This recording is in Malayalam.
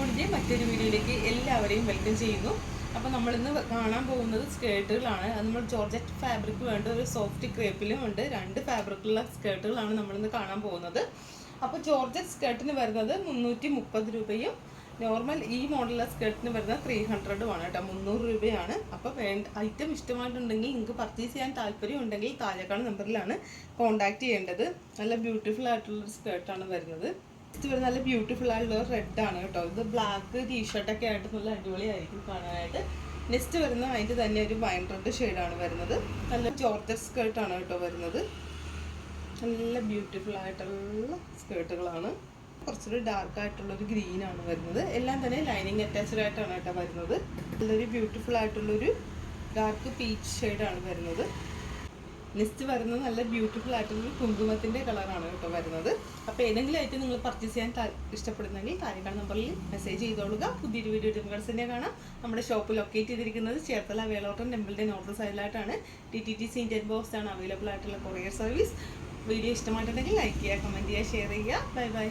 മോണിൻ്റെ മറ്റൊരു വീഡിയോയിലേക്ക് എല്ലാവരെയും വെൽക്കം ചെയ്യുന്നു. അപ്പോൾ നമ്മളിന്ന് കാണാൻ പോകുന്നത് സ്കേർട്ടുകളാണ്. അത് നമ്മൾ ജോർജറ്റ് ഫാബ്രിക് വേണ്ട ഒരു സോഫ്റ്റ് ക്രേപ്പിലും ഉണ്ട്. 2 ഫാബ്രിക്കുള്ള സ്കേർട്ടുകളാണ് നമ്മളിന്ന് കാണാൻ പോകുന്നത്. അപ്പോൾ ജോർജറ്റ് സ്കേർട്ടിന് വരുന്നത് 330 രൂപയും നോർമൽ ഈ മോഡലുള്ള സ്കേർട്ടിന് വരുന്നത് 300 ആണ് കേട്ടോ, 300 രൂപയാണ്. അപ്പോൾ ഐറ്റം ഇഷ്ടമായിട്ടുണ്ടെങ്കിൽ നിങ്ങൾക്ക് പർച്ചേസ് ചെയ്യാൻ താല്പര്യം ഉണ്ടെങ്കിൽ താഴെക്കാണ് നമ്പറിലാണ് കോൺടാക്ട് ചെയ്യേണ്ടത്. നല്ല ബ്യൂട്ടിഫുൾ ആയിട്ടുള്ളൊരു സ്കേർട്ടാണ് വരുന്നത്. ഇത് വരുന്നത് നല്ല ബ്യൂട്ടിഫുൾ ആയിട്ടുള്ള റെഡാണ് കേട്ടോ. ഇത് ബ്ലാക്ക് ടീഷർട്ടൊക്കെ ആയിട്ട് നല്ല അടിപൊളിയായിരിക്കും കാണാനായിട്ട്. നെക്സ്റ്റ് വരുന്നത് അതിൻ്റെ തന്നെ ഒരു വൈൻ റെഡ് ഷെയ്ഡാണ് വരുന്നത്. നല്ല ജോർജറ്റ് സ്കേർട്ടാണ് കേട്ടോ വരുന്നത്. നല്ല ബ്യൂട്ടിഫുൾ ആയിട്ടുള്ള സ്കേർട്ടുകളാണ്. കുറച്ചൊരു ഡാർക്ക് ആയിട്ടുള്ളൊരു ഗ്രീനാണ് വരുന്നത്. എല്ലാം തന്നെ ലൈനിങ് അറ്റാച്ച്ഡ് ആയിട്ടാണ് കേട്ടോ വരുന്നത്. നല്ലൊരു ബ്യൂട്ടിഫുൾ ആയിട്ടുള്ളൊരു ഡാർക്ക് പീച്ച് ഷെയ്ഡാണ് വരുന്നത്. നെക്സ്റ്റ് വരുന്നത് നല്ല ബ്യൂട്ടിഫുൾ ആയിട്ടുള്ള കുങ്കുമത്തിൻ്റെ കളറാണ് കേട്ടോ വരുന്നത്. അപ്പോൾ ഏതെങ്കിലും ആയിട്ട് നിങ്ങൾ പർച്ചേസ് ചെയ്യാൻ ഇഷ്ടപ്പെടുന്നെങ്കിൽ താഴെക്കാണ് നമ്പറിൽ മെസ്സേജ് ചെയ്തോളുക. പുതിയൊരു വീഡിയോ ഡിംഗൾസിൻ്റെ കാണാം. നമ്മുടെ ഷോപ്പ് ലൊക്കേറ്റ് ചെയ്തിരിക്കുന്നത് ചേർത്തല വേളോട്ടം ടെമ്പിളിൻ്റെ നോർത്ത് സൈഡിലായിട്ടാണ്. TTTC ഇന്ത്യൻ പോസ്റ്റ് ആണ് അവൈലബിൾ ആയിട്ടുള്ള കൊറിയർ സർവീസ്. വീഡിയോ ഇഷ്ടമായിട്ടുണ്ടെങ്കിൽ ലൈക്ക് ചെയ്യുക, കമൻറ്റ് ചെയ്യുക, ഷെയർ ചെയ്യുക. Bye by.